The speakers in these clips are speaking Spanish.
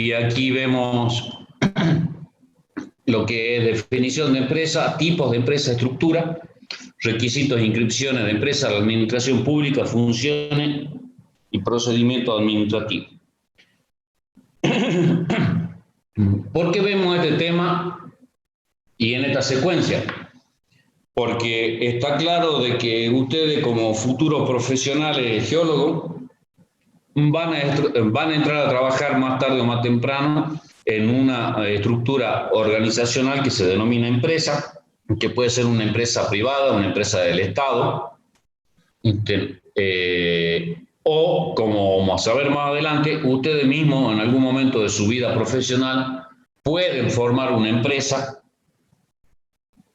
Y aquí vemos lo que es definición de empresa, tipos de empresa, estructura, requisitos e inscripciones de empresa, la administración pública, funciones y procedimiento administrativo. ¿Por qué vemos este tema y en esta secuencia? Porque está claro de que ustedes como futuros profesionales geólogos van a entrar a trabajar más tarde o más temprano en una estructura organizacional que se denomina empresa, que puede ser una empresa privada, una empresa del Estado, o como vamos a ver más adelante, ustedes mismos en algún momento de su vida profesional pueden formar una empresa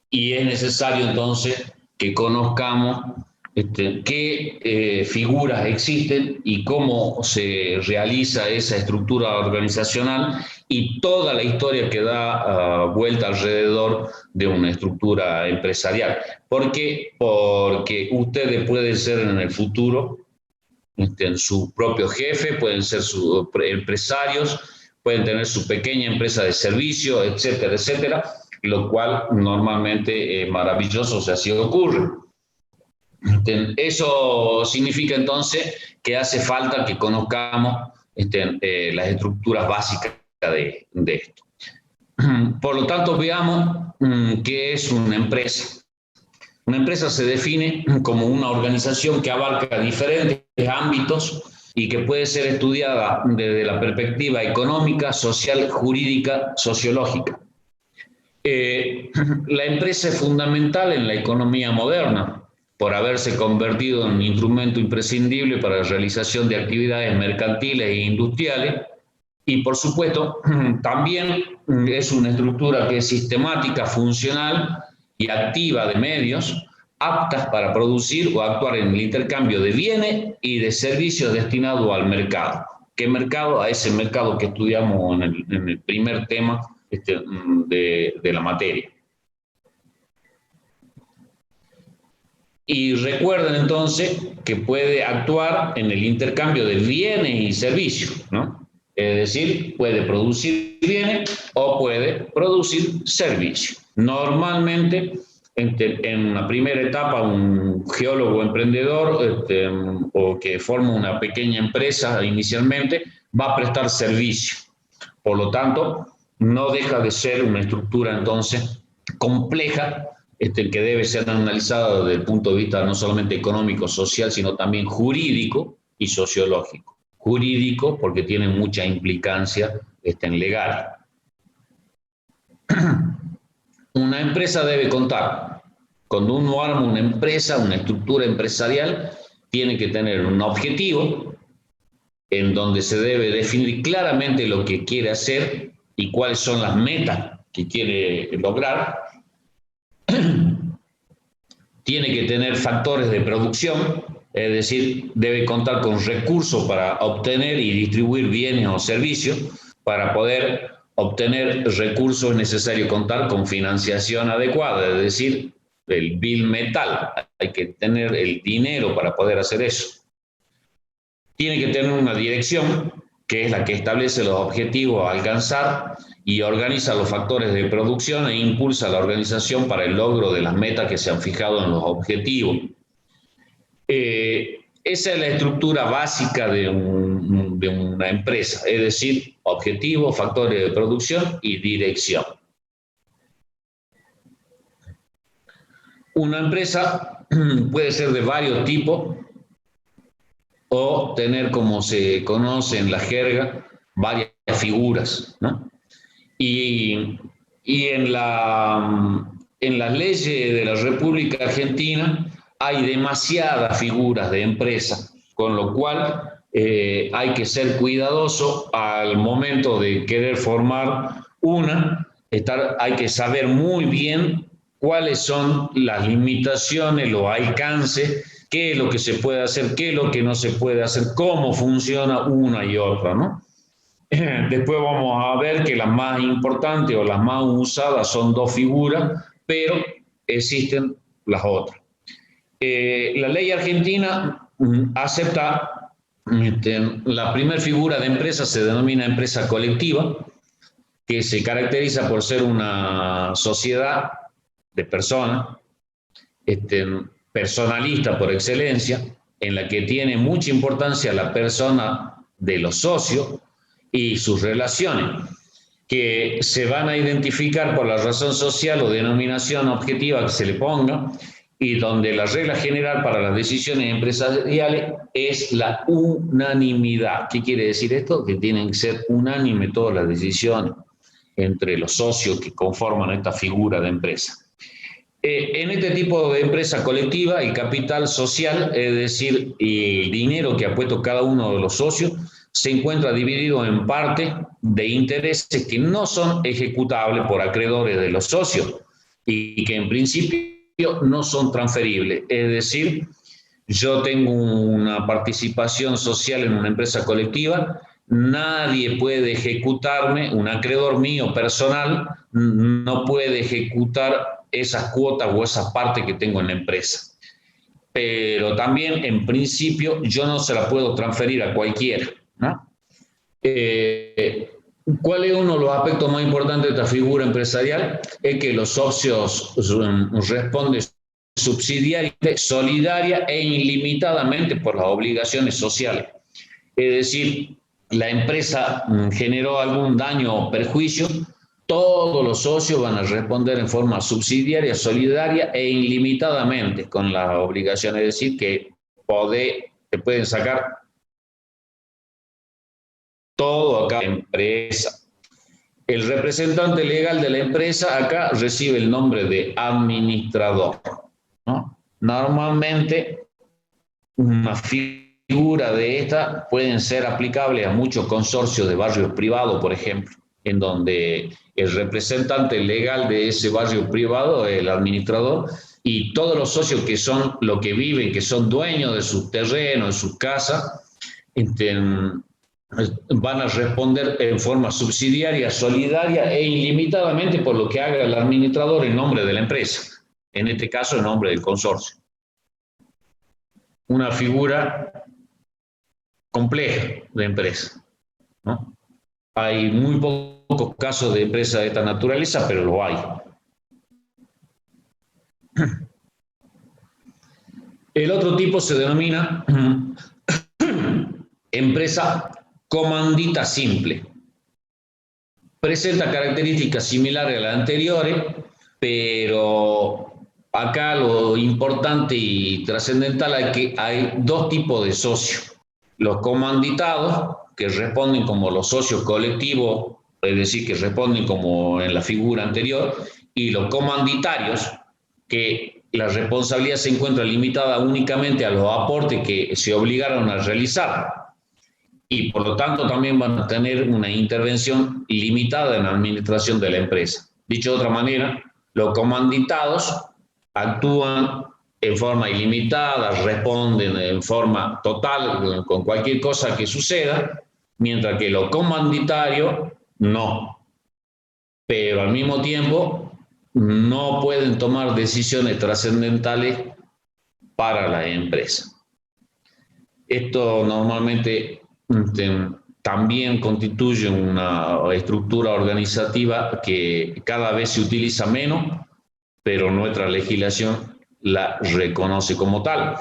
y es necesario entonces que conozcamos qué figuras existen y cómo se realiza esa estructura organizacional y toda la historia que da vuelta alrededor de una estructura empresarial. ¿Por qué? Porque ustedes pueden ser en el futuro su propio jefe, pueden ser sus empresarios, pueden tener su pequeña empresa de servicio, etcétera, etcétera, lo cual normalmente es maravilloso si así ocurre. Eso significa entonces que hace falta que conozcamos las estructuras básicas de esto. Por lo tanto, veamos qué es una empresa. Una empresa se define como una organización que abarca diferentes ámbitos y que puede ser estudiada desde la perspectiva económica, social, jurídica, sociológica. La empresa es fundamental en la economía moderna por haberse convertido en un instrumento imprescindible para la realización de actividades mercantiles e industriales y, por supuesto, también es una estructura que es sistemática, funcional y activa de medios aptas para producir o actuar en el intercambio de bienes y de servicios destinados al mercado. ¿Qué mercado? A ese mercado que estudiamos en el primer tema de la materia. Y recuerden entonces que puede actuar en el intercambio de bienes y servicios, ¿no? Es decir, puede producir bienes o puede producir servicios. Normalmente, en una primera etapa, un geólogo emprendedor o que forma una pequeña empresa inicialmente va a prestar servicio. Por lo tanto, no deja de ser una estructura entonces compleja que debe ser analizada desde el punto de vista no solamente económico, social, sino también jurídico y sociológico. Jurídico porque tiene mucha implicancia en legal. Una empresa debe contar, cuando uno arma una empresa, una estructura empresarial, tiene que tener un objetivo en donde se debe definir claramente lo que quiere hacer y cuáles son las metas que quiere lograr. Tiene que tener factores de producción, es decir, debe contar con recursos para obtener y distribuir bienes o servicios. Para poder obtener recursos es necesario contar con financiación adecuada, es decir, el bill metal, hay que tener el dinero para poder hacer eso. Tiene que tener una dirección, que es la que establece los objetivos a alcanzar y organiza los factores de producción e impulsa la organización para el logro de las metas que se han fijado en los objetivos. Esa es la estructura básica de una empresa, es decir, objetivos, factores de producción y dirección. Una empresa puede ser de varios tipos o tener, como se conoce en la jerga, varias figuras, ¿no? Y en las leyes de la República Argentina hay demasiadas figuras de empresa, con lo cual hay que ser cuidadoso al momento de querer formar una. Hay que saber muy bien cuáles son las limitaciones, los alcances, qué es lo que se puede hacer, qué es lo que no se puede hacer, cómo funciona una y otra, ¿no? Después vamos a ver que las más importantes o las más usadas son dos figuras, pero existen las otras. La ley argentina acepta La primera figura de empresa se denomina empresa colectiva, que se caracteriza por ser una sociedad de personas, personalista por excelencia, en la que tiene mucha importancia la persona de los socios y sus relaciones, que se van a identificar por la razón social o denominación objetiva que se le ponga, y donde la regla general para las decisiones empresariales es la unanimidad. ¿Qué quiere decir esto? Que tienen que ser unánimes todas las decisiones entre los socios que conforman esta figura de empresa. En este tipo de empresa colectiva, el capital social, es decir, el dinero que ha puesto cada uno de los socios, se encuentra dividido en parte de intereses que no son ejecutables por acreedores de los socios y que en principio no son transferibles. Es decir, yo tengo una participación social en una empresa colectiva, nadie puede ejecutarme, un acreedor mío personal no puede ejecutar esas cuotas o esa parte que tengo en la empresa. Pero también, en principio, yo no se la puedo transferir a cualquiera, ¿no? ¿Cuál es uno de los aspectos más importantes de esta figura empresarial? Es que los socios responden subsidiariamente, solidaria e ilimitadamente por las obligaciones sociales. Es decir, la empresa generó algún daño o perjuicio, todos los socios van a responder en forma subsidiaria, solidaria e ilimitadamente con las obligaciones. Es decir, que te pueden sacar todo acá en la empresa. El representante legal de la empresa acá recibe el nombre de administrador, ¿no? Normalmente, una figura de esta pueden ser aplicables a muchos consorcios de barrios privados, por ejemplo, en donde el representante legal de ese barrio privado es el administrador, y todos los socios que son los que viven, que son dueños de sus terrenos, de sus casas, van a responder en forma subsidiaria, solidaria e ilimitadamente por lo que haga el administrador en nombre de la empresa, en este caso en nombre del consorcio. Una figura compleja de empresa, ¿no? Hay muy pocos casos de empresas de esta naturaleza, pero lo hay. El otro tipo se denomina empresa comandita simple. Presenta características similares a las anteriores, pero acá lo importante y trascendental es que hay dos tipos de socios. Los comanditados, que responden como los socios colectivos, es decir, que responden como en la figura anterior, y los comanditarios, que la responsabilidad se encuentra limitada únicamente a los aportes que se obligaron a realizar, y por lo tanto también van a tener una intervención limitada en la administración de la empresa. Dicho de otra manera, los comanditados actúan en forma ilimitada, responden en forma total con cualquier cosa que suceda, mientras que los comanditarios no. Pero al mismo tiempo no pueden tomar decisiones trascendentales para la empresa. Esto normalmente también constituye una estructura organizativa que cada vez se utiliza menos, pero nuestra legislación la reconoce como tal.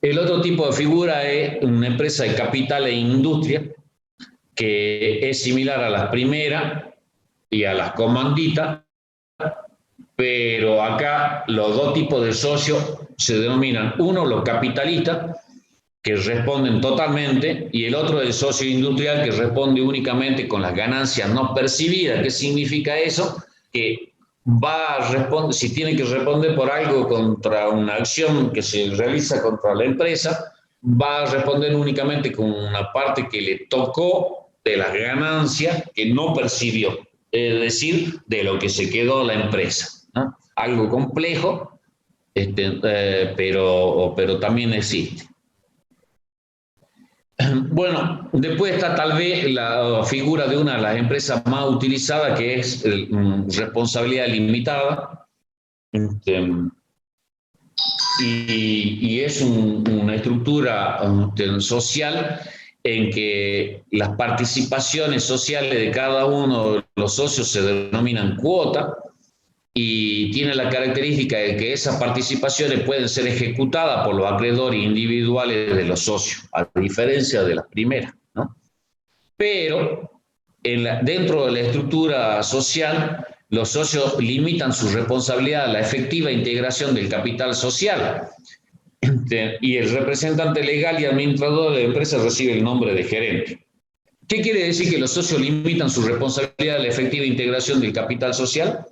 El otro tipo de figura es una empresa de capital e industria, que es similar a las primeras y a las comanditas, pero acá los dos tipos de socios se denominan: uno, los capitalistas, que responden totalmente, y el otro, el socio industrial, que responde únicamente con las ganancias no percibidas. ¿Qué significa eso? Que va a responder, si tiene que responder por algo contra una acción que se realiza contra la empresa, va a responder únicamente con una parte que le tocó de las ganancias que no percibió, es decir, de lo que se quedó la empresa, ¿no? Algo complejo, pero también existe. Bueno, después está tal vez la figura de una de las empresas más utilizadas, que es responsabilidad limitada. y es una estructura social en que las participaciones sociales de cada uno de los socios se denominan cuota y tiene la característica de que esas participaciones pueden ser ejecutadas por los acreedores individuales de los socios, a diferencia de las primeras, ¿no? Pero dentro de la estructura social, los socios limitan su responsabilidad a la efectiva integración del capital social. Y el representante legal y administrador de la empresa recibe el nombre de gerente. ¿Qué quiere decir que los socios limitan su responsabilidad a la efectiva integración del capital social?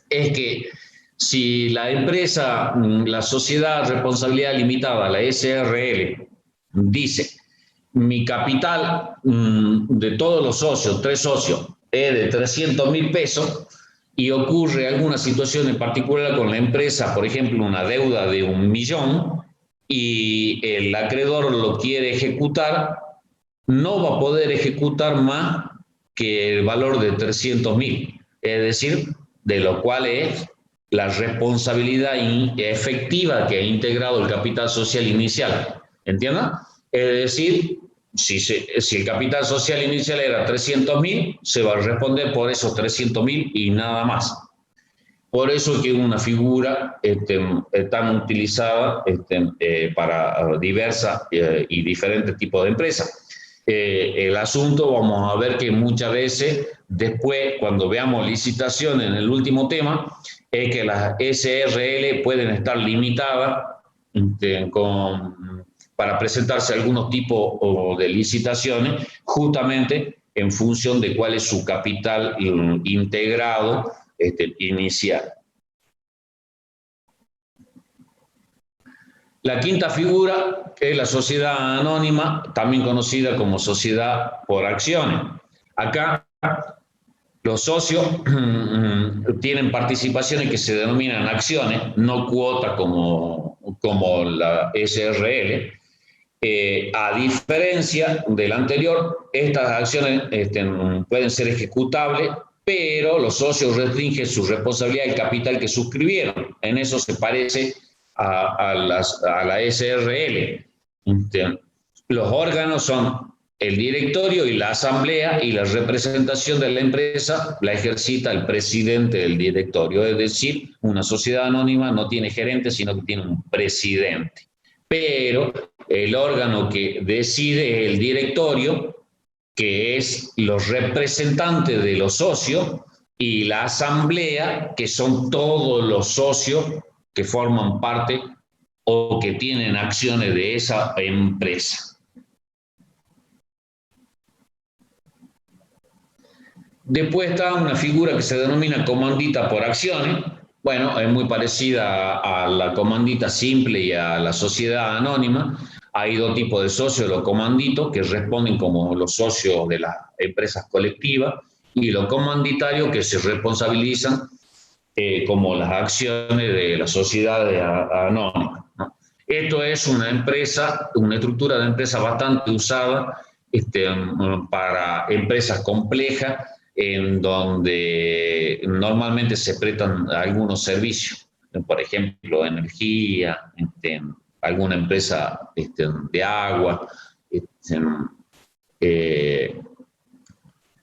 Es que si la empresa, la sociedad responsabilidad limitada, la SRL, dice mi capital de todos los socios, 3 socios, es de 300.000 pesos y ocurre alguna situación en particular con la empresa, por ejemplo, una deuda de 1.000.000 y el acreedor lo quiere ejecutar, no va a poder ejecutar más que el valor de 300.000, es decir, de lo cual es la responsabilidad efectiva que ha integrado el capital social inicial. ¿Entienden? Es decir, si el capital social inicial era 300.000, se va a responder por esos 300.000 y nada más. Por eso es que es una figura tan utilizada para diversas y diferentes tipos de empresas. El asunto, vamos a ver que muchas veces, después, cuando veamos licitaciones en el último tema, es que las SRL pueden estar limitadas para presentarse algunos tipos de licitaciones, justamente en función de cuál es su capital integrado inicial. La quinta figura es la sociedad anónima, también conocida como sociedad por acciones. Acá los socios tienen participaciones que se denominan acciones, no cuotas como la SRL. A diferencia del anterior, estas acciones pueden ser ejecutables, pero los socios restringen su responsabilidad del capital que suscribieron. En eso se parece a la SRL. Los órganos son el directorio y la asamblea, y la representación de la empresa la ejercita el presidente del directorio. Es decir, una sociedad anónima no tiene gerente, sino que tiene un presidente. Pero el órgano que decide es el directorio, que es los representantes de los socios, y la asamblea, que son todos los socios que forman parte o que tienen acciones de esa empresa. Después está una figura que se denomina comandita por acciones. Bueno, es muy parecida a la comandita simple y a la sociedad anónima. Hay dos tipos de socios, los comanditos, que responden como los socios de las empresas colectivas, y los comanditarios, que se responsabilizan como las acciones de las sociedades anónimas, ¿no? Esto es una estructura de empresa bastante usada para empresas complejas, en donde normalmente se prestan algunos servicios, por ejemplo, energía, alguna empresa de agua,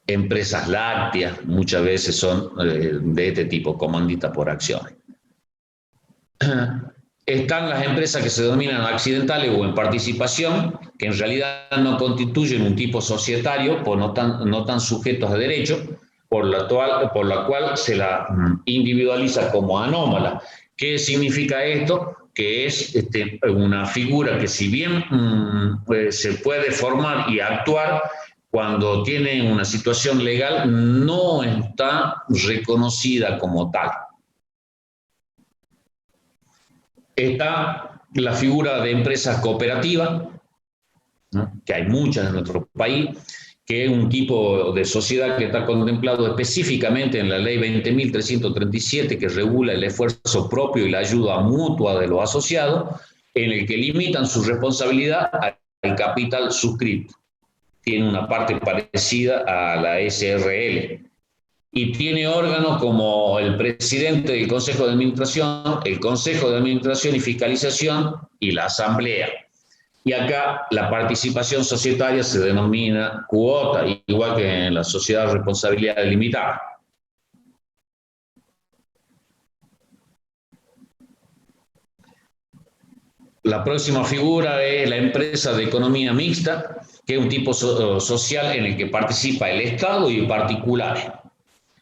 empresas lácteas, muchas veces son de este tipo, comandita por acciones. Están las empresas que se denominan accidentales o en participación, que en realidad no constituyen un tipo societario, pues no están sujetos a derecho, por la cual se la individualiza como anómala. ¿Qué significa esto? Que es una figura que, si bien se puede formar y actuar cuando tiene una situación legal, no está reconocida como tal. Está la figura de empresas cooperativas, ¿no?, que hay muchas en nuestro país, que es un tipo de sociedad que está contemplado específicamente en la ley 20.337, que regula el esfuerzo propio y la ayuda mutua de los asociados, en el que limitan su responsabilidad al capital suscrito. Tiene una parte parecida a la SRL. y tiene órganos como el presidente del Consejo de Administración, el Consejo de Administración y Fiscalización y la Asamblea. Y acá la participación societaria se denomina cuota, igual que en la sociedad de responsabilidad limitada. La próxima figura es la empresa de economía mixta, que es un tipo social en el que participa el Estado y particulares.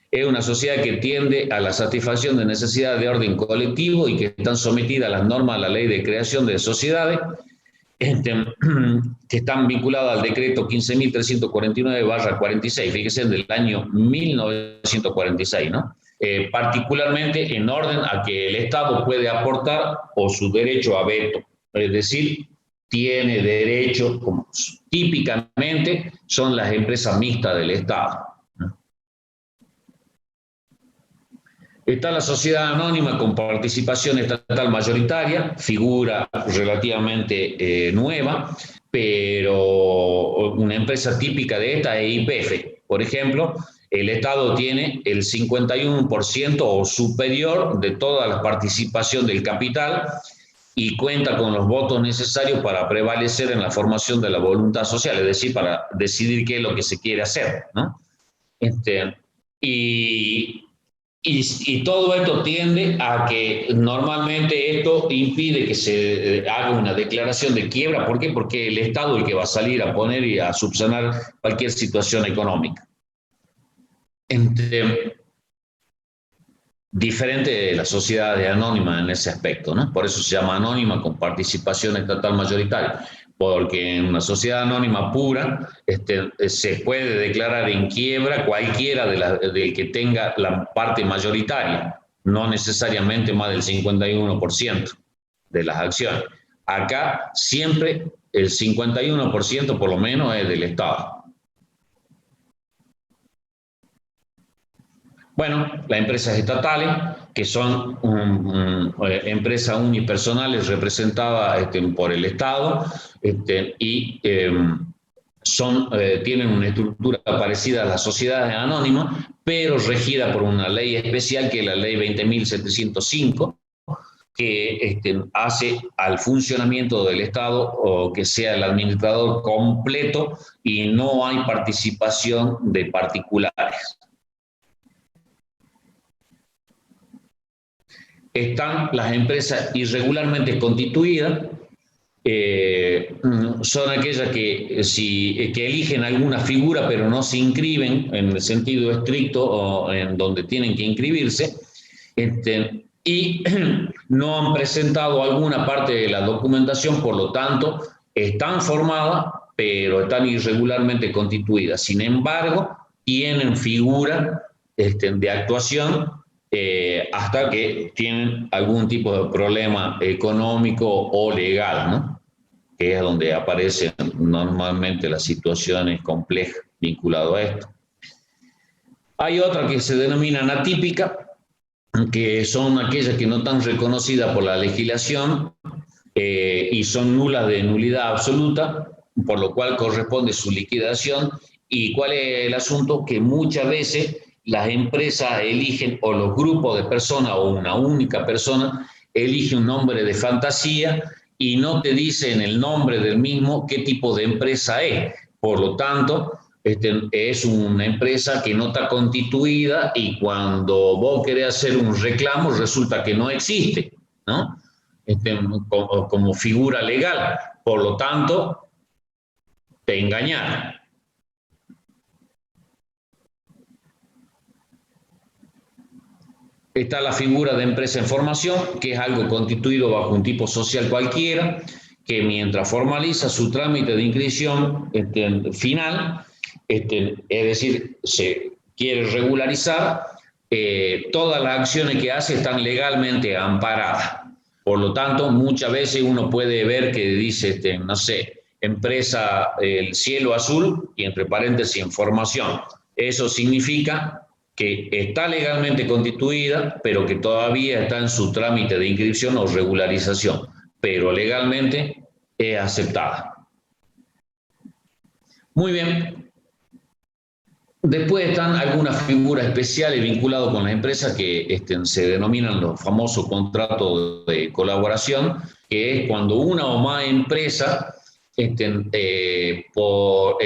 Es una sociedad que tiende a la satisfacción de necesidades de orden colectivo y que están sometidas a las normas de la ley de creación de sociedades, que están vinculadas al decreto 15.349/46, fíjense, del año 1946, ¿no? Particularmente en orden a que el Estado puede aportar o su derecho a veto, es decir, tiene derecho, como típicamente son las empresas mixtas del Estado. Está la sociedad anónima con participación estatal mayoritaria, figura relativamente nueva, pero una empresa típica de esta es YPF. Por ejemplo, el Estado tiene el 51% o superior de toda la participación del capital y cuenta con los votos necesarios para prevalecer en la formación de la voluntad social, es decir, para decidir qué es lo que se quiere hacer, ¿no? Y y todo esto tiende a que normalmente esto impide que se haga una declaración de quiebra. ¿Por qué? Porque el Estado es el que va a salir a poner y a subsanar cualquier situación económica. Diferente de la sociedad anónima en ese aspecto, ¿no? Por eso se llama anónima con participación estatal mayoritaria, porque en una sociedad anónima pura se puede declarar en quiebra cualquiera del que tenga la parte mayoritaria, no necesariamente más del 51% de las acciones. Acá siempre el 51% por lo menos es del Estado. Bueno, las empresas estatales, que son empresas unipersonales representadas por el Estado y tienen una estructura parecida a las sociedades anónimas, pero regida por una ley especial que es la ley 20.705, que hace al funcionamiento del Estado o que sea el administrador completo y no hay participación de particulares. Están las empresas irregularmente constituidas, son aquellas que eligen alguna figura pero no se inscriben en el sentido estricto o en donde tienen que inscribirse, y no han presentado alguna parte de la documentación, por lo tanto están formadas pero están irregularmente constituidas. Sin embargo, tienen figura de actuación hasta que tienen algún tipo de problema económico o legal, ¿no? Que es donde aparecen normalmente las situaciones complejas vinculadas a esto. Hay otra que se denominan atípicas, que son aquellas que no están reconocidas por la legislación y son nulas de nulidad absoluta, por lo cual corresponde su liquidación. ¿Y cuál es el asunto? Que muchas veces las empresas eligen, o los grupos de personas, o una única persona, elige un nombre de fantasía y no te dice en el nombre del mismo qué tipo de empresa es. Por lo tanto, es una empresa que no está constituida y cuando vos querés hacer un reclamo resulta que no existe, ¿no? Como figura legal. Por lo tanto, te engañaron. Está la figura de empresa en formación, que es algo constituido bajo un tipo social cualquiera, que mientras formaliza su trámite de inscripción final, es decir, se quiere regularizar, todas las acciones que hace están legalmente amparadas. Por lo tanto, muchas veces uno puede ver que dice, no sé, empresa El Cielo Azul y entre paréntesis información. Eso significa que está legalmente constituida, pero que todavía está en su trámite de inscripción o regularización, pero legalmente es aceptada. Muy bien. Después están algunas figuras especiales vinculadas con las empresas que se denominan los famosos contratos de colaboración, que es cuando una o más empresas en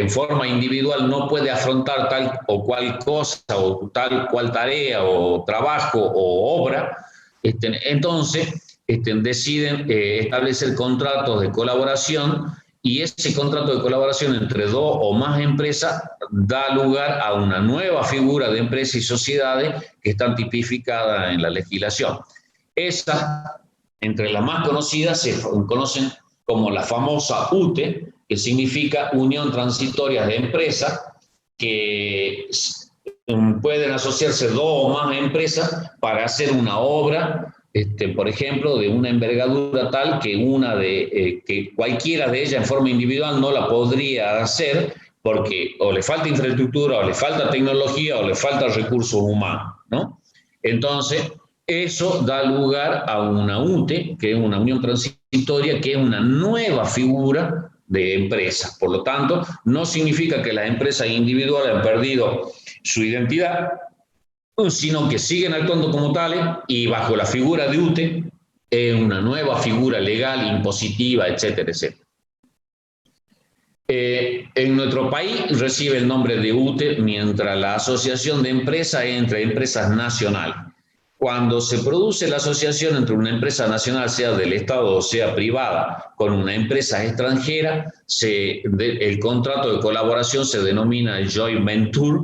forma individual no puede afrontar tal o cual cosa o tal cual tarea o trabajo o obra, entonces deciden establecer contratos de colaboración, y ese contrato de colaboración entre dos o más empresas da lugar a una nueva figura de empresas y sociedades que están tipificadas en la legislación. Esas, entre las más conocidas, se conocen como la famosa UTE, que significa Unión Transitoria de Empresas, que pueden asociarse dos o más empresas para hacer una obra, por ejemplo, de una envergadura tal que que cualquiera de ellas en forma individual no la podría hacer, porque o le falta infraestructura, o le falta tecnología, o le falta recursos humanos, ¿no? Entonces, eso da lugar a una UTE, que es una unión transitoria, que es una nueva figura de empresas. Por lo tanto, no significa que las empresas individuales han perdido su identidad, sino que siguen actuando como tales, y bajo la figura de UTE es una nueva figura legal, impositiva, etcétera, etcétera. En nuestro país recibe el nombre de UTE, mientras la asociación de empresas es entre empresas nacionales. Cuando se produce la asociación entre una empresa nacional, sea del Estado o sea privada, con una empresa extranjera, el contrato de colaboración se denomina joint venture,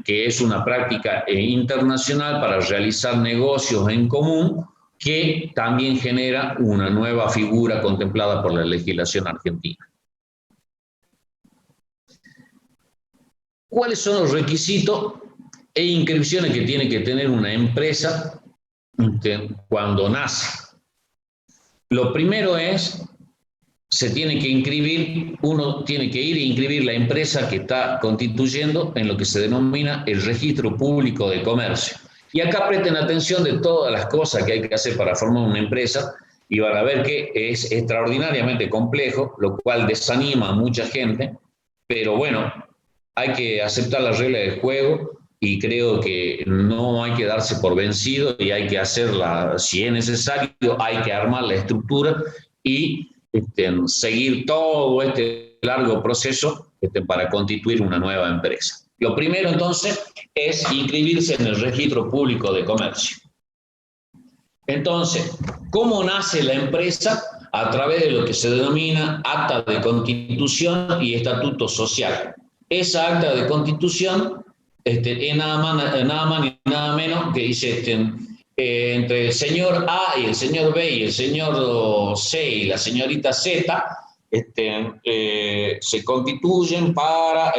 que es una práctica internacional para realizar negocios en común, que también genera una nueva figura contemplada por la legislación argentina. ¿Cuáles son los requisitos e inscripciones que tiene que tener una empresa cuando nace? Lo primero es, se tiene que inscribir, uno tiene que ir e inscribir la empresa que está constituyendo en lo que se denomina el registro público de comercio. Y acá presten atención de todas las cosas que hay que hacer para formar una empresa, y van a ver que es extraordinariamente complejo, lo cual desanima a mucha gente, pero bueno, hay que aceptar las reglas del juego, y creo que no hay que darse por vencido, y hay que hacerla, si es necesario, hay que armar la estructura y seguir todo este largo proceso para constituir una nueva empresa. Lo primero entonces es inscribirse en el registro público de comercio. Entonces, ¿cómo nace la empresa? A través de lo que se denomina acta de constitución y estatuto social. Esa acta de constitución es nada más ni nada menos que dice entre el señor A y el señor B y el señor C y la señorita Z, se constituyen para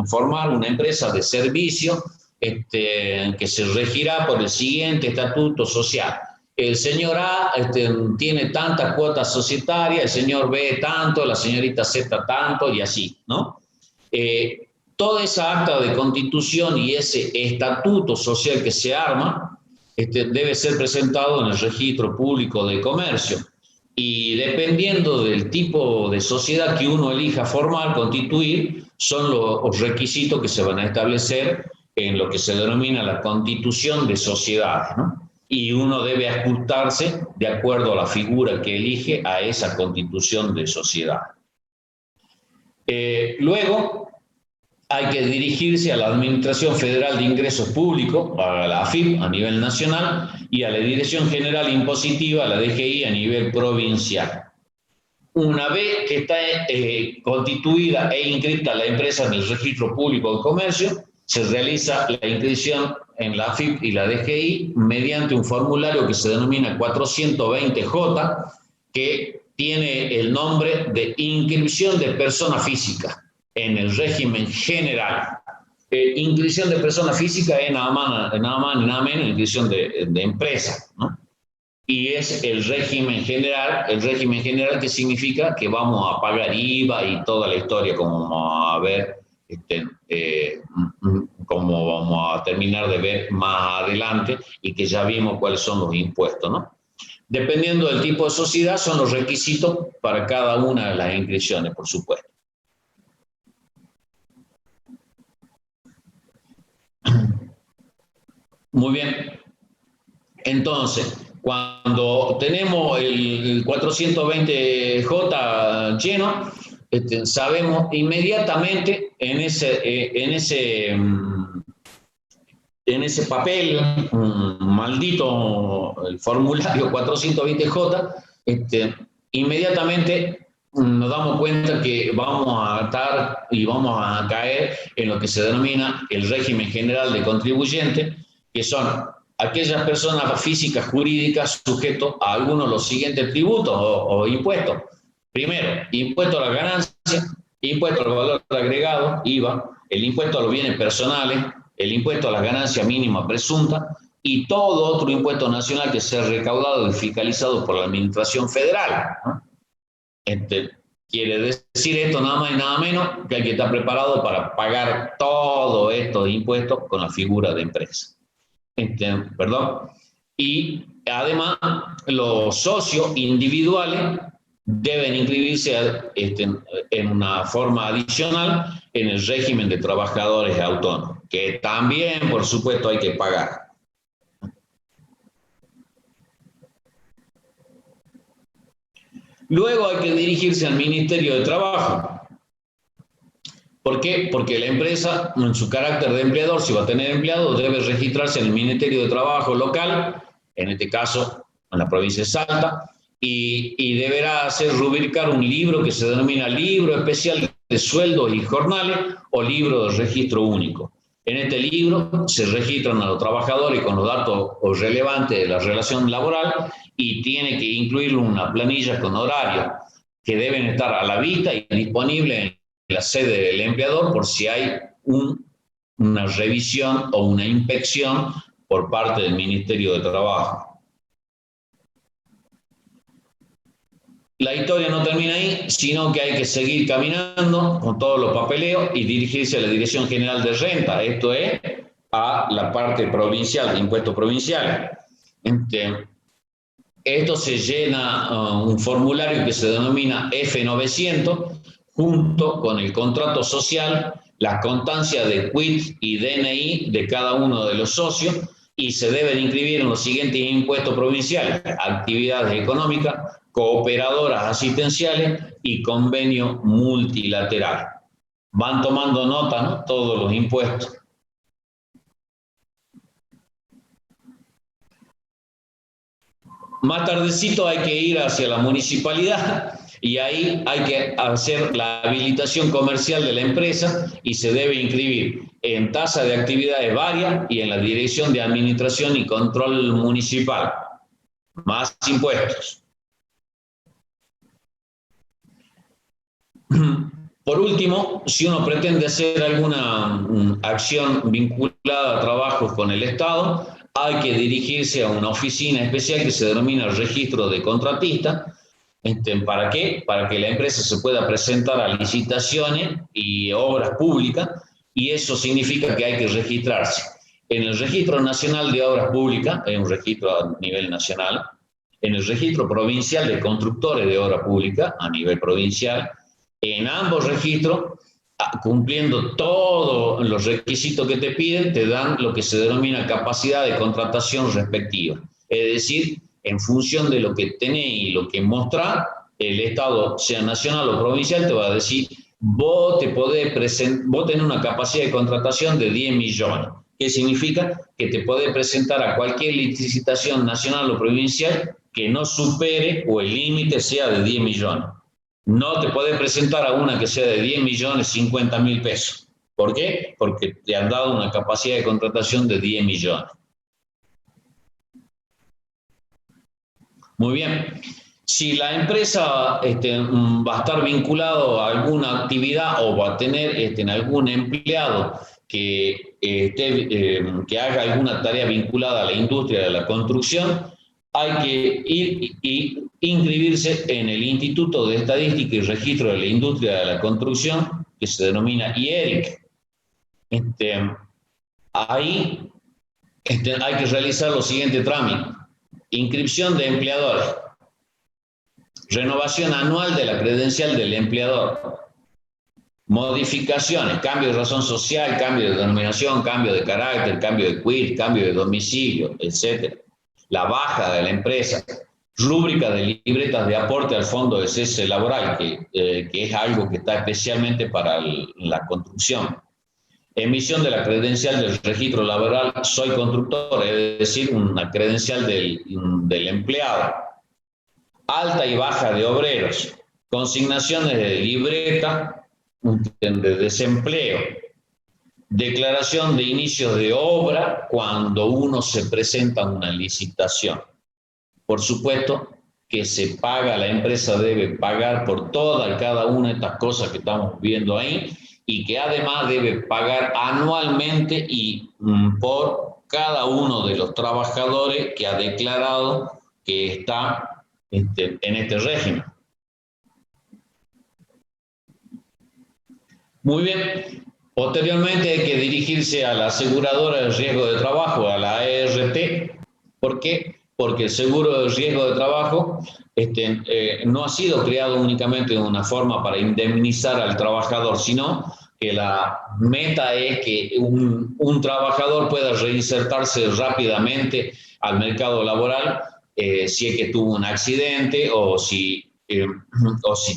formar una empresa de servicio que se regirá por el siguiente estatuto social. El señor A tiene tantas cuotas societarias, el señor B tanto, la señorita Z tanto, y así, ¿no? Toda esa acta de constitución y ese estatuto social que se arma debe ser presentado en el registro público de comercio, y dependiendo del tipo de sociedad que uno elija formar, constituir, son los requisitos que se van a establecer en lo que se denomina la constitución de sociedades, ¿no? Y uno debe ajustarse de acuerdo a la figura que elige a esa constitución de sociedad. Luego hay que dirigirse a la Administración Federal de Ingresos Públicos, a la AFIP a nivel nacional, y a la Dirección General Impositiva, a la DGI, a nivel provincial. Una vez que está constituida e inscrita la empresa en el Registro Público de Comercio, se realiza la inscripción en la AFIP y la DGI mediante un formulario que se denomina 420J, que tiene el nombre de inscripción de persona física en el régimen general. Inscripción de persona física es nada más ni nada menos inscripción de empresa, ¿no? Y es el régimen general que significa que vamos a pagar IVA y toda la historia, como vamos a ver, como vamos a terminar de ver más adelante, y que ya vimos cuáles son los impuestos, ¿no? Dependiendo del tipo de sociedad, son los requisitos para cada una de las inscripciones, por supuesto. Muy bien. Entonces, cuando tenemos el 420J lleno, sabemos inmediatamente en ese papel maldito, el formulario 420J, inmediatamente nos damos cuenta que vamos a estar y vamos a caer en lo que se denomina el régimen general de contribuyente, que son aquellas personas físicas jurídicas sujetos a alguno de los siguientes tributos o impuestos. Primero, impuesto a la ganancia, impuesto al valor agregado, IVA, el impuesto a los bienes personales, el impuesto a la ganancia mínima presunta y todo otro impuesto nacional que sea recaudado y fiscalizado por la Administración Federal, ¿no? Quiere decir esto nada más y nada menos que hay que estar preparado para pagar todos estos impuestos con la figura de empresa. Perdón. Y además, los socios individuales deben inscribirse en una forma adicional en el régimen de trabajadores autónomos, que también, por supuesto, hay que pagar. Luego hay que dirigirse al Ministerio de Trabajo. ¿Por qué? Porque la empresa, en su carácter de empleador, si va a tener empleados, debe registrarse en el Ministerio de Trabajo local, en este caso en la provincia de Salta, y deberá rubricar un libro que se denomina Libro Especial de Sueldos y Jornales o Libro de Registro Único. En este libro se registran a los trabajadores con los datos relevantes de la relación laboral y tiene que incluir una planilla con horarios que deben estar a la vista y disponibles en la sede del empleador por si hay una revisión o una inspección por parte del Ministerio de Trabajo. La historia no termina ahí, sino que hay que seguir caminando con todos los papeleos y dirigirse a la Dirección General de Renta, esto es, a la parte provincial, de impuestos provinciales. Esto se llena un formulario que se denomina F900, junto con el contrato social, la constancia de quit y DNI de cada uno de los socios, y se deben inscribir en los siguientes impuestos provinciales: actividades económicas, cooperadoras asistenciales y convenio multilateral. Van tomando nota, ¿no?, todos los impuestos. Más tardecito hay que ir hacia la municipalidad y ahí hay que hacer la habilitación comercial de la empresa y se debe inscribir en tasa de actividades varias y en la Dirección de Administración y Control Municipal. Más impuestos. Por último, si uno pretende hacer alguna acción vinculada a trabajos con el Estado, hay que dirigirse a una oficina especial que se denomina el registro de contratistas. ¿Para qué? Para que la empresa se pueda presentar a licitaciones y obras públicas, y eso significa que hay que registrarse en el Registro Nacional de Obras Públicas, es un registro a nivel nacional, en el Registro Provincial de Constructores de Obra Pública a nivel provincial. En ambos registros, cumpliendo todos los requisitos que te piden, te dan lo que se denomina capacidad de contratación respectiva. Es decir, en función de lo que tenés y lo que mostrás, el Estado, sea nacional o provincial, te va a decir, vos tenés una capacidad de contratación de 10 millones. ¿Qué significa? Que te podés presentar a cualquier licitación nacional o provincial que no supere o el límite sea de 10 millones. No te podés presentar a una que sea de 10 millones 50 mil pesos. ¿Por qué? Porque te han dado una capacidad de contratación de 10 millones. Muy bien. Si la empresa va a estar vinculado a alguna actividad o va a tener algún empleado que haga alguna tarea vinculada a la industria de la construcción, hay que ir y inscribirse en el Instituto de Estadística y Registro de la Industria de la Construcción, que se denomina IERIC. Ahí hay que realizar los siguientes trámites: inscripción de empleadores, renovación anual de la credencial del empleador, modificaciones, cambio de razón social, cambio de denominación, cambio de carácter, cambio de quit, cambio de domicilio, etc. La baja de la empresa, rúbrica de libretas de aporte al fondo de cese laboral, que es algo que está especialmente para la construcción. Emisión de la credencial del registro laboral soy constructor, es decir, una credencial del empleado. Alta y baja de obreros, consignaciones de libreta de desempleo, declaración de inicios de obra cuando uno se presenta a una licitación. Por supuesto que se paga, la empresa debe pagar por toda y cada una de estas cosas que estamos viendo ahí, y que además debe pagar anualmente y por cada uno de los trabajadores que ha declarado que está en este régimen. Muy bien. Posteriormente hay que dirigirse a la aseguradora de riesgo de trabajo, a la ART. ¿Por qué? Porque el seguro de riesgo de trabajo no ha sido creado únicamente de una forma para indemnizar al trabajador, sino que la meta es que un trabajador pueda reinsertarse rápidamente al mercado laboral si es que tuvo un accidente o si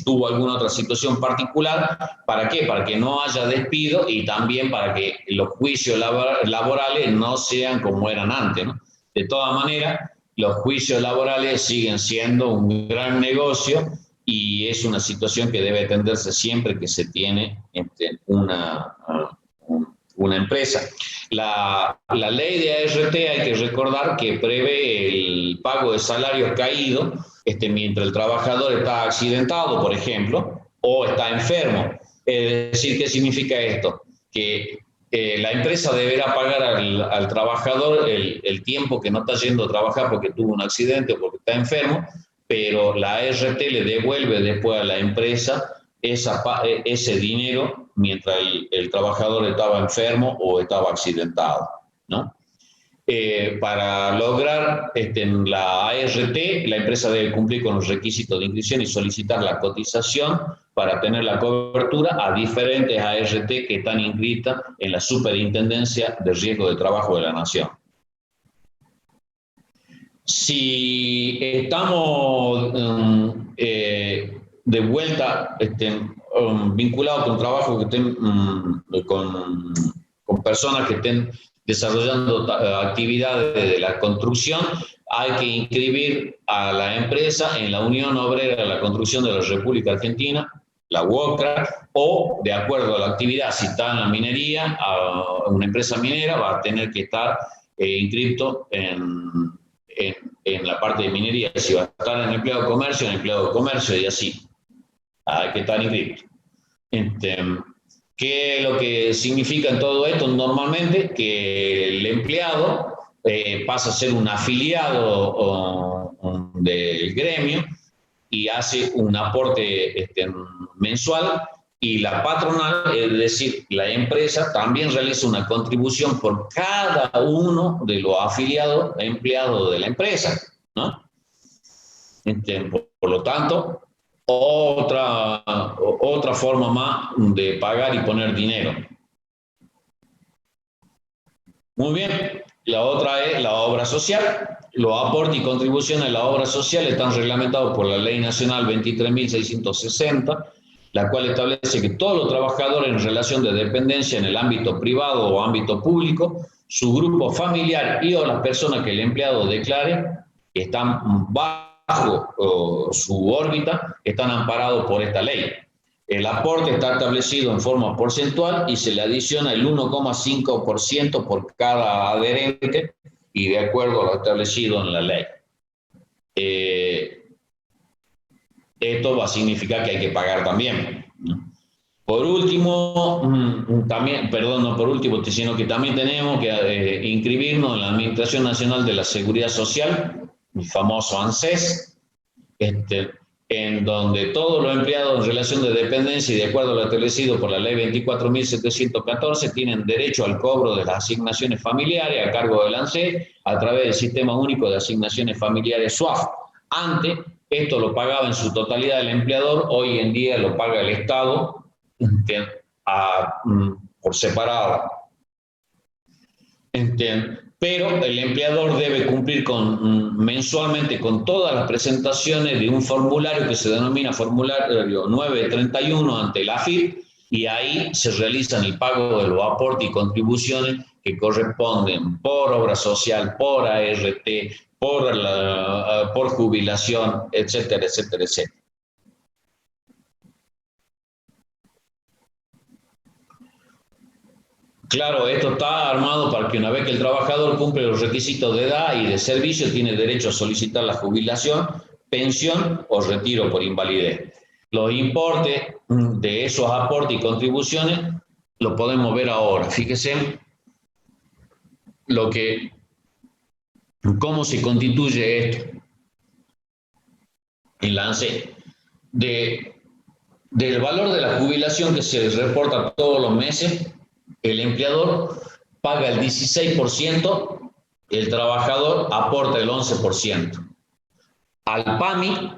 tuvo alguna otra situación particular. ¿Para qué? Para que no haya despido y también para que los juicios laborales no sean como eran antes, ¿no? De todas maneras, los juicios laborales siguen siendo un gran negocio y es una situación que debe atenderse siempre que se tiene una empresa. La ley de ART hay que recordar que prevé el pago de salarios caídos mientras el trabajador está accidentado, por ejemplo, o está enfermo. Es decir, ¿qué significa esto? Que la empresa deberá pagar al trabajador el tiempo que no está yendo a trabajar porque tuvo un accidente o porque está enfermo, pero la ART le devuelve después a la empresa ese dinero mientras el trabajador estaba enfermo o estaba accidentado, ¿no? Para lograr la ART, la empresa debe cumplir con los requisitos de inscripción y solicitar la cotización para tener la cobertura a diferentes ART que están inscritas en la Superintendencia de Riesgo de Trabajo de la Nación. Si estamos de vuelta vinculados con trabajo que estén con personas que estén desarrollando actividades de la construcción, hay que inscribir a la empresa en la Unión Obrera de la Construcción de la República Argentina, la UOCRA, o de acuerdo a la actividad, si está en la minería, a una empresa minera va a tener que estar inscrito en la parte de minería. Si va a estar en empleado de comercio y así. Hay que estar inscrito. ¿Qué es lo que significa en todo esto? Normalmente que el empleado pasa a ser un afiliado del gremio y hace un aporte mensual, y la patronal, es decir, la empresa, también realiza una contribución por cada uno de los afiliados empleados de la empresa, ¿no? Por lo tanto, otra forma más de pagar y poner dinero. Muy bien, la otra es la obra social. Los aportes y contribuciones a la obra social están reglamentados por la Ley Nacional 23.660, la cual establece que todos los trabajadores en relación de dependencia en el ámbito privado o ámbito público, su grupo familiar y o las personas que el empleado declare que están bajo su órbita, están amparados por esta ley. El aporte está establecido en forma porcentual y se le adiciona el 1,5% por cada adherente y de acuerdo a lo establecido en la ley. Esto va a significar que hay que pagar también, ¿no? Por último, no por último, sino que también tenemos que inscribirnos en la Administración Nacional de la Seguridad Social, el famoso ANSES, en donde todos los empleados en relación de dependencia y de acuerdo a lo establecido por la Ley 24.714 tienen derecho al cobro de las asignaciones familiares a cargo del ANSES a través del Sistema Único de Asignaciones Familiares SUAF. Antes, esto lo pagaba en su totalidad el empleador, hoy en día lo paga el Estado por separado. Pero el empleador debe cumplir mensualmente con todas las presentaciones de un formulario que se denomina formulario 931 ante la AFIP, y ahí se realizan el pago de los aportes y contribuciones que corresponden por obra social, por ART, por jubilación, etcétera, etcétera, etcétera. Claro, esto está armado para que una vez que el trabajador cumple los requisitos de edad y de servicio, tiene derecho a solicitar la jubilación, pensión o retiro por invalidez. Los importes de esos aportes y contribuciones lo podemos ver ahora. Fíjese lo que, cómo se constituye esto en la ANSES. Del valor de la jubilación que se reporta todos los meses, el empleador paga el 16%, el trabajador aporta el 11%. Al PAMI,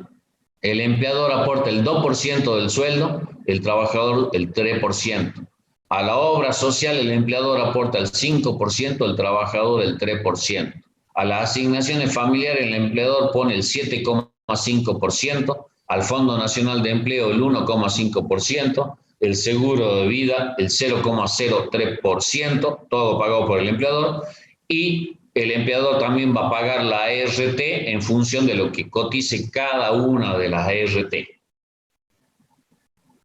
el empleador aporta el 2% del sueldo, el trabajador el 3%. A la obra social, el empleador aporta el 5%, el trabajador el 3%. A las asignaciones familiares, el empleador pone el 7,5%, al Fondo Nacional de Empleo el 1,5%, el seguro de vida el 0,03%, todo pagado por el empleador, y el empleador también va a pagar la ART en función de lo que cotice cada una de las ART.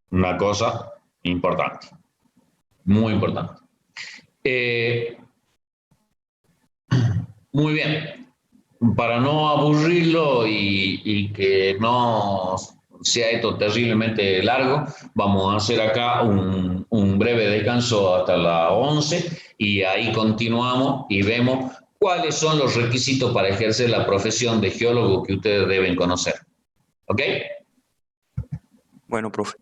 Una cosa importante, muy importante. Muy bien. Para no aburrirlo y que no sea esto terriblemente largo, vamos a hacer acá un breve descanso hasta las 11 y ahí continuamos y vemos cuáles son los requisitos para ejercer la profesión de geólogo que ustedes deben conocer. ¿Ok? Bueno, profe.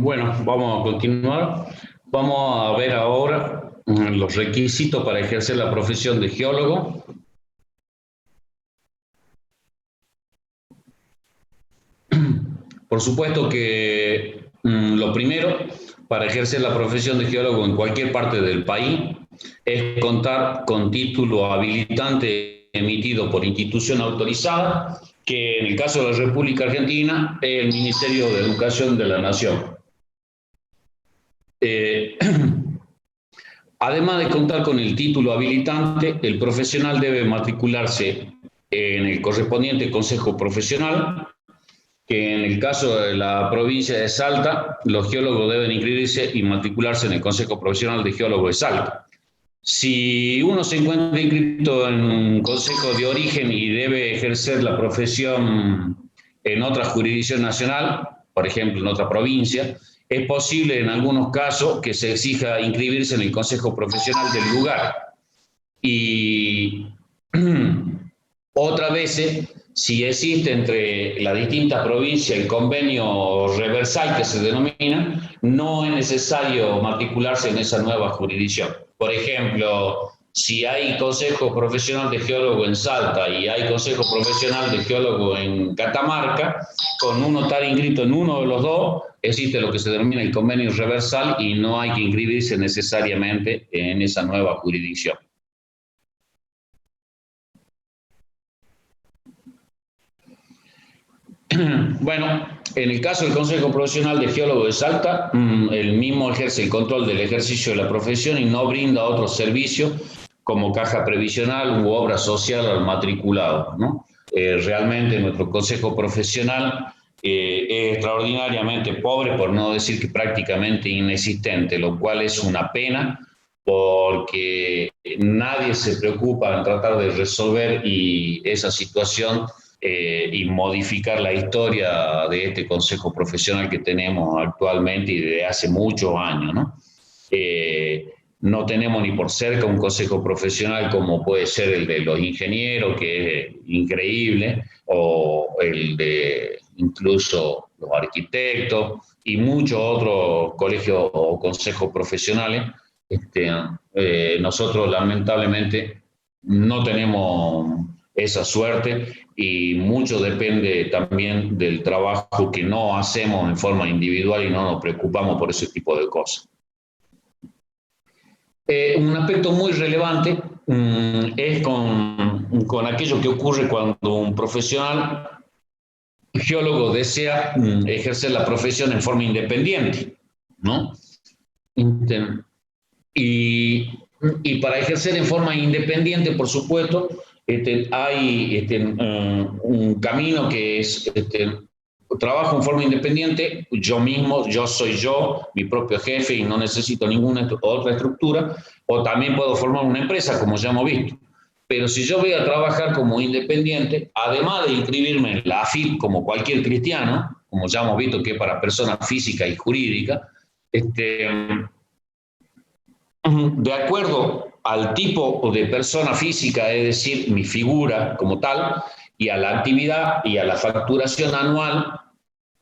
Bueno, vamos a continuar. Vamos a ver ahora los requisitos para ejercer la profesión de geólogo. Por supuesto que lo primero para ejercer la profesión de geólogo en cualquier parte del país es contar con título habilitante emitido por institución autorizada, que en el caso de la República Argentina es el Ministerio de Educación de la Nación. Además de contar con el título habilitante, el profesional debe matricularse en el correspondiente consejo profesional, que en el caso de la provincia de Salta, los geólogos deben inscribirse y matricularse en el Consejo Profesional de Geólogos de Salta. Si uno se encuentra inscrito en un consejo de origen y debe ejercer la profesión en otra jurisdicción nacional, por ejemplo en otra provincia, es posible en algunos casos que se exija inscribirse en el consejo profesional del lugar. Y otras veces, si existe entre las distintas provincias el convenio reversal que se denomina, no es necesario matricularse en esa nueva jurisdicción. Por ejemplo, si hay consejo profesional de geólogo en Salta y hay consejo profesional de geólogo en Catamarca, con uno estar inscrito en uno de los dos, existe lo que se denomina el convenio reversal y no hay que inscribirse necesariamente en esa nueva jurisdicción. Bueno, en el caso del Consejo Profesional de Geólogos de Salta, el mismo ejerce el control del ejercicio de la profesión y no brinda otros servicios como caja previsional u obra social al matriculado, ¿no? Realmente nuestro Consejo Profesional es extraordinariamente pobre, por no decir que prácticamente inexistente, lo cual es una pena porque nadie se preocupa en tratar de resolver esa situación y modificar la historia de este consejo profesional que tenemos actualmente y desde hace muchos años, ¿no? No tenemos ni por cerca un consejo profesional como puede ser el de los ingenieros, que es increíble, o el de incluso los arquitectos y muchos otros colegios o consejos profesionales. Nosotros lamentablemente no tenemos esa suerte y mucho depende también del trabajo que no hacemos en forma individual y no nos preocupamos por ese tipo de cosas. Un aspecto muy relevante es con aquello que ocurre cuando un profesional geólogo desea ejercer la profesión en forma independiente, ¿no? Y para ejercer en forma independiente, por supuesto, hay un camino que es trabajo en forma independiente, yo mismo, yo soy yo, mi propio jefe y no necesito ninguna otra estructura, o también puedo formar una empresa, como ya hemos visto. Pero si yo voy a trabajar como independiente, además de inscribirme en la AFIP como cualquier cristiano, como ya hemos visto que es para personas físicas y jurídicas, de acuerdo al tipo de persona física, es decir, mi figura como tal, y a la actividad y a la facturación anual,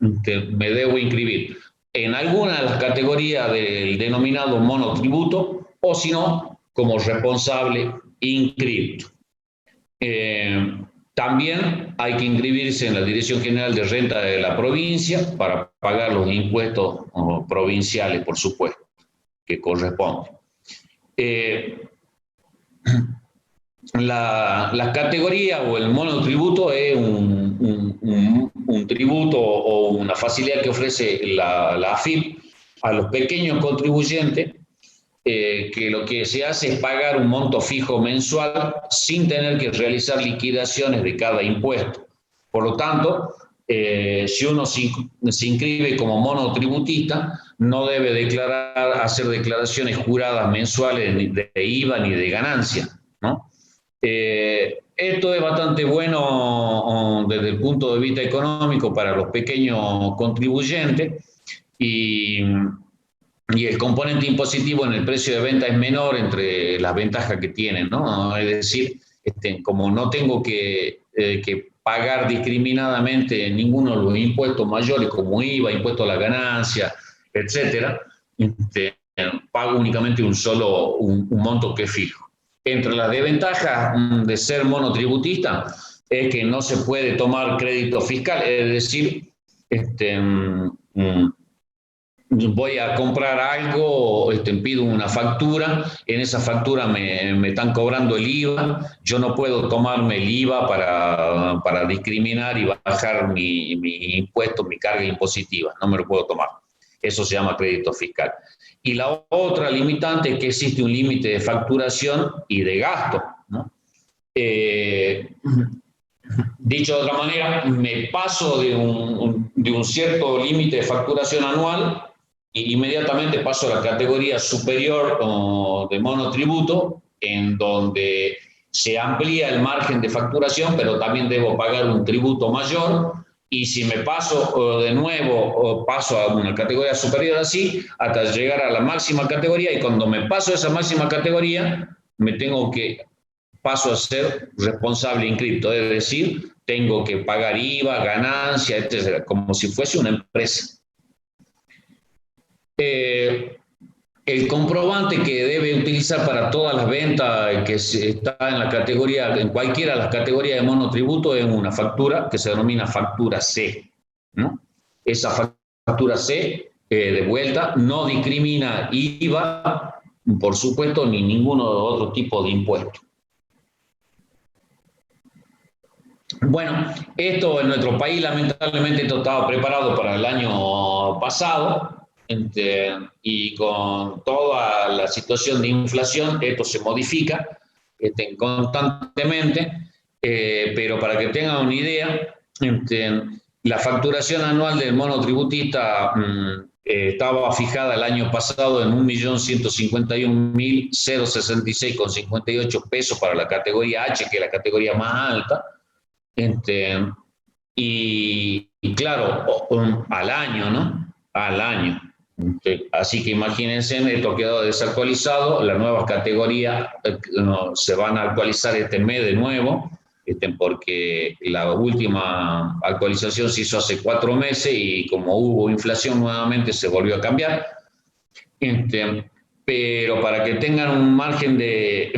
me debo inscribir en alguna de las categorías del denominado monotributo, o si no, como responsable inscripto. También hay que inscribirse en la Dirección General de Renta de la provincia para pagar los impuestos provinciales, por supuesto, que corresponden. La categoría o el monotributo es un tributo o una facilidad que ofrece la AFIP a los pequeños contribuyentes, que lo que se hace es pagar un monto fijo mensual sin tener que realizar liquidaciones de cada impuesto. Por lo tanto, si uno se inscribe como monotributista, no debe hacer declaraciones juradas mensuales de IVA ni de ganancia, ¿no? Esto es bastante bueno desde el punto de vista económico para los pequeños contribuyentes y el componente impositivo en el precio de venta es menor entre las ventajas que tienen, ¿no? Es decir, como no tengo que pagar discriminadamente ninguno de los impuestos mayores como IVA, impuesto a la ganancia, etcétera, pago únicamente un monto que es fijo. Entre las desventajas de ser monotributista es que no se puede tomar crédito fiscal, es decir, voy a comprar algo, pido una factura, en esa factura me están cobrando el IVA, yo no puedo tomarme el IVA para discriminar y bajar mi impuesto, mi carga impositiva, no me lo puedo tomar. Eso se llama crédito fiscal. Y la otra limitante es que existe un límite de facturación y de gasto, ¿no? Dicho de otra manera, me paso de un cierto límite de facturación anual e inmediatamente paso a la categoría superior de monotributo, en donde se amplía el margen de facturación, pero también debo pagar un tributo mayor. Y si me paso de nuevo, paso a una categoría superior así, hasta llegar a la máxima categoría, y cuando me paso a esa máxima categoría, paso a ser responsable inscripto, es decir, tengo que pagar IVA, ganancia, etcétera, como si fuese una empresa. El comprobante que debe utilizar para todas las ventas que está en la categoría, en cualquiera de las categorías de monotributo, es una factura que se denomina factura C, ¿no? Esa factura C, de vuelta, no discrimina IVA, por supuesto, ni ninguno de otro tipo de impuestos. Bueno, esto en nuestro país, lamentablemente, esto estaba preparado para el año pasado, y con toda la situación de inflación, esto se modifica constantemente, pero para que tengan una idea, la facturación anual del monotributista estaba fijada el año pasado en 1.151.066,58 pesos para la categoría H, que es la categoría más alta, y claro, al año, ¿no? Al año. Así que imagínense, esto ha quedado desactualizado, las nuevas categorías se van a actualizar este mes de nuevo, porque la última actualización se hizo hace 4 meses y como hubo inflación nuevamente se volvió a cambiar. Pero para que tengan un margen de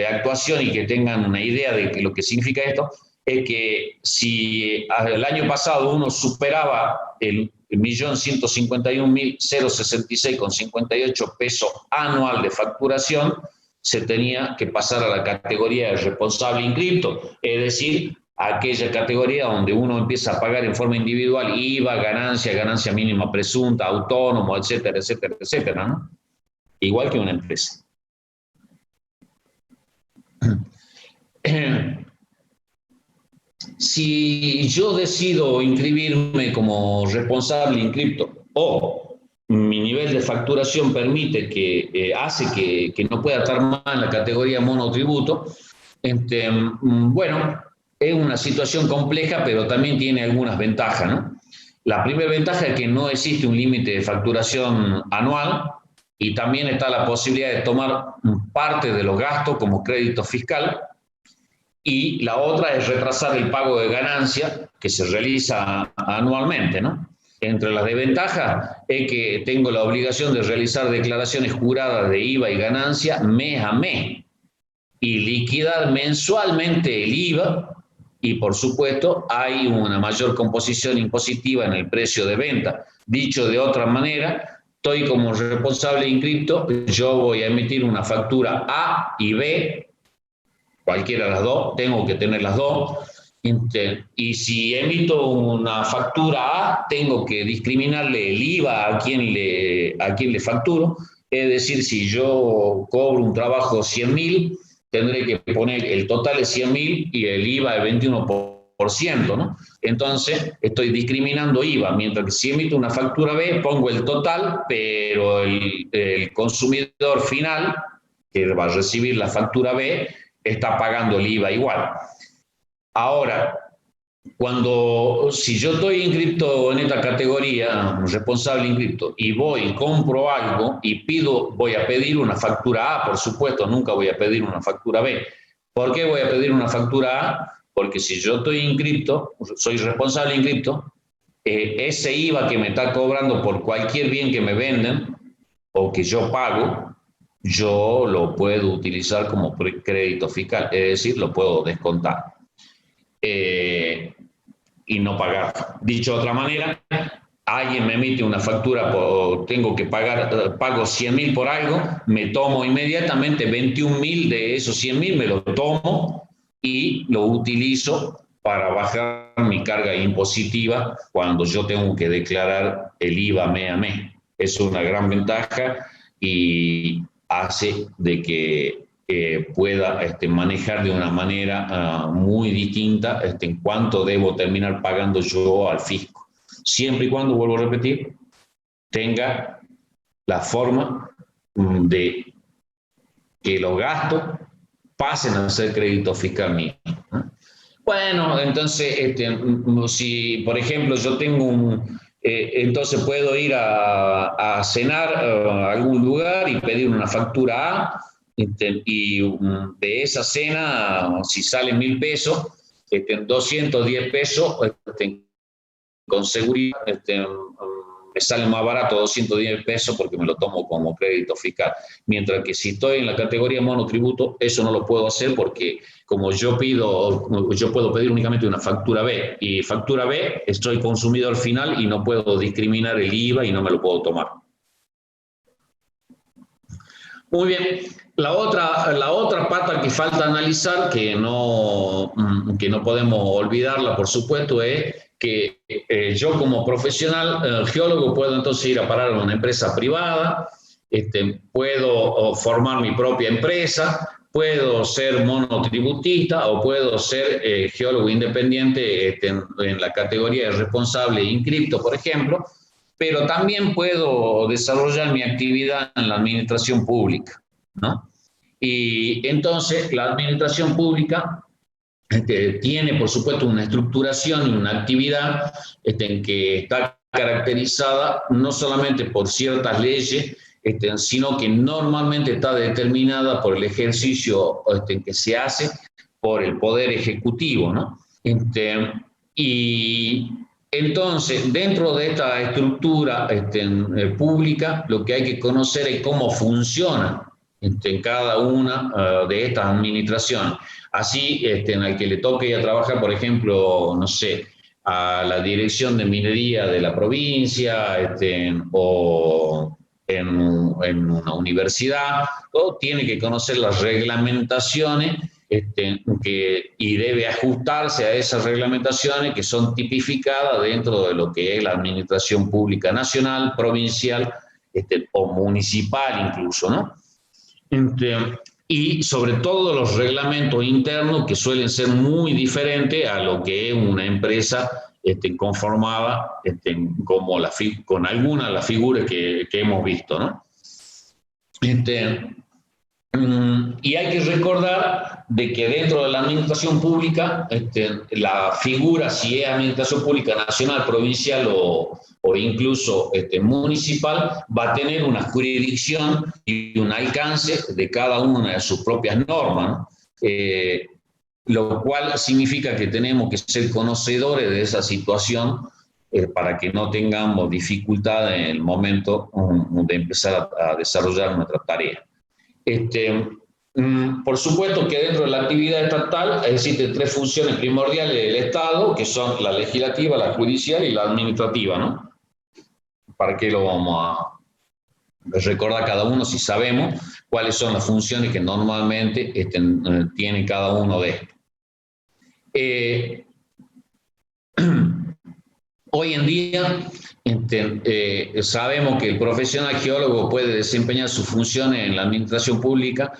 actuación y que tengan una idea de lo que significa esto, es que si el año pasado uno superaba el 1.151.066,58 pesos anual de facturación, se tenía que pasar a la categoría de responsable inscripto, es decir, a aquella categoría donde uno empieza a pagar en forma individual IVA, ganancia mínima presunta, autónomo, etcétera, etcétera, etcétera, ¿no? Igual que una empresa. Si yo decido inscribirme como responsable inscripto o mi nivel de facturación permite hace que no pueda estar más en la categoría monotributo, bueno, es una situación compleja, pero también tiene algunas ventajas, ¿no? La primera ventaja es que no existe un límite de facturación anual y también está la posibilidad de tomar parte de los gastos como crédito fiscal. Y la otra es retrasar el pago de ganancia que se realiza anualmente, ¿no? Entre las desventajas es que tengo la obligación de realizar declaraciones juradas de IVA y ganancia mes a mes y liquidar mensualmente el IVA, y por supuesto hay una mayor composición impositiva en el precio de venta. Dicho de otra manera, estoy como responsable inscripto, yo voy a emitir una factura A y B, cualquiera de las dos, tengo que tener las dos, y si emito una factura A, tengo que discriminarle el IVA a quien le facturo, es decir, si yo cobro un trabajo 100.000, tendré que poner el total de 100.000 y el IVA de 21%, ¿no? Entonces, estoy discriminando IVA, mientras que si emito una factura B, pongo el total, pero el consumidor final, que va a recibir la factura B, está pagando el IVA igual. Ahora, si yo estoy inscrito en esta categoría, responsable inscrito, y voy y compro algo y voy a pedir una factura A, por supuesto, nunca voy a pedir una factura B. ¿Por qué voy a pedir una factura A? Porque si yo estoy inscrito, soy responsable inscrito, ese IVA que me está cobrando por cualquier bien que me venden o que yo pago, yo lo puedo utilizar como crédito fiscal, es decir, lo puedo descontar y no pagar. Dicho de otra manera, alguien me emite una factura, tengo que pagar, pago 100.000 por algo, me tomo inmediatamente 21.000 de esos 100.000, me lo tomo y lo utilizo para bajar mi carga impositiva cuando yo tengo que declarar el IVA mes a mes. Es una gran ventaja y hace de que pueda manejar de una manera muy distinta en cuánto debo terminar pagando yo al fisco. Siempre y cuando, vuelvo a repetir, tenga la forma de que los gastos pasen a ser crédito fiscal mío. Bueno, entonces, si por ejemplo yo tengo entonces puedo ir a cenar a algún lugar y pedir una factura A, y de esa cena, si salen 1.000 pesos, 210 pesos, con seguridad, me sale más barato 210 pesos porque me lo tomo como crédito fiscal. Mientras que si estoy en la categoría monotributo, eso no lo puedo hacer porque como yo puedo pedir únicamente una factura B, y factura B estoy consumido al final y no puedo discriminar el IVA y no me lo puedo tomar. Muy bien. La otra pata que falta analizar, que no podemos olvidarla, por supuesto, es que yo como profesional geólogo puedo entonces ir a parar a una empresa privada, puedo formar mi propia empresa, puedo ser monotributista o puedo ser geólogo independiente en la categoría de responsable inscripto, por ejemplo, pero también puedo desarrollar mi actividad en la administración pública, ¿no? Y entonces la administración pública tiene, por supuesto, una estructuración y una actividad en que está caracterizada no solamente por ciertas leyes, sino que normalmente está determinada por el ejercicio que se hace por el Poder Ejecutivo, ¿no? Y entonces, dentro de esta estructura pública, lo que hay que conocer es cómo funciona en cada una de estas administraciones. Así, en el que le toque ir a trabajar, por ejemplo, no sé, a la dirección de minería de la provincia, o en una universidad, todo tiene que conocer las reglamentaciones y debe ajustarse a esas reglamentaciones que son tipificadas dentro de lo que es la administración pública nacional, provincial o municipal incluso, ¿no? Y sobre todo los reglamentos internos que suelen ser muy diferentes a lo que es una empresa conformada como con algunas de las figuras que hemos visto, ¿no? Y hay que recordar de que dentro de la administración pública, la figura, si es administración pública nacional, provincial o incluso municipal, va a tener una jurisdicción y un alcance de cada una de sus propias normas, ¿no? Lo cual significa que tenemos que ser conocedores de esa situación para que no tengamos dificultad en el momento de empezar a desarrollar nuestra tarea. Por supuesto que dentro de la actividad estatal existen tres funciones primordiales del Estado, que son la legislativa, la judicial y la administrativa, ¿no? ¿Para qué lo vamos a recordar cada uno si sabemos cuáles son las funciones que normalmente tiene cada uno de estos? Hoy en día sabemos que el profesional geólogo puede desempeñar sus funciones en la administración pública,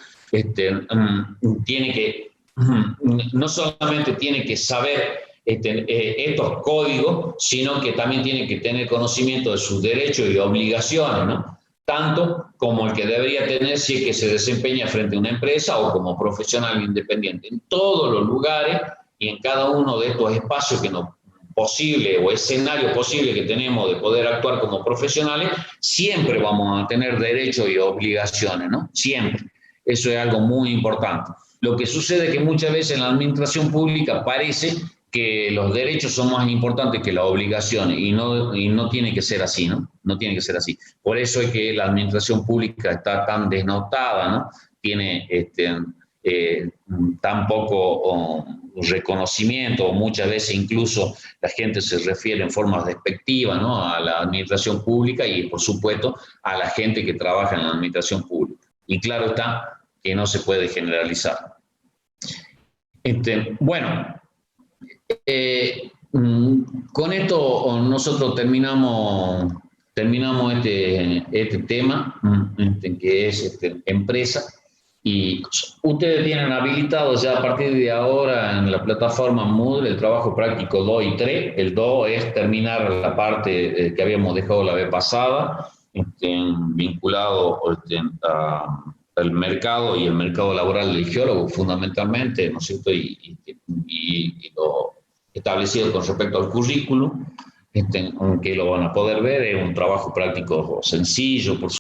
no solamente tiene que saber estos códigos, sino que también tiene que tener conocimiento de sus derechos y obligaciones, ¿no? Tanto como el que debería tener si es que se desempeña frente a una empresa o como profesional independiente. En todos los lugares y en cada uno de estos espacios posible o escenario posible que tenemos de poder actuar como profesionales, siempre vamos a tener derechos y obligaciones, ¿no? Siempre. Eso es algo muy importante. Lo que sucede es que muchas veces en la administración pública parece que los derechos son más importantes que la obligación y no tiene que ser así, ¿no? No tiene que ser así. Por eso es que la administración pública está tan desnotada, ¿no? Tiene tan poco reconocimiento, o muchas veces incluso la gente se refiere en forma despectiva, ¿no? A la administración pública y, por supuesto, a la gente que trabaja en la administración pública. Y claro está que no se puede generalizar. Bueno, con esto nosotros terminamos este tema, que es empresa, y ustedes tienen habilitado ya a partir de ahora en la plataforma Moodle el trabajo práctico 2 y 3. El 2 es terminar la parte que habíamos dejado la vez pasada, vinculado al mercado y el mercado laboral del geólogo fundamentalmente, ¿no es cierto? Y lo establecido con respecto al currículum, que lo van a poder ver, es un trabajo práctico sencillo, por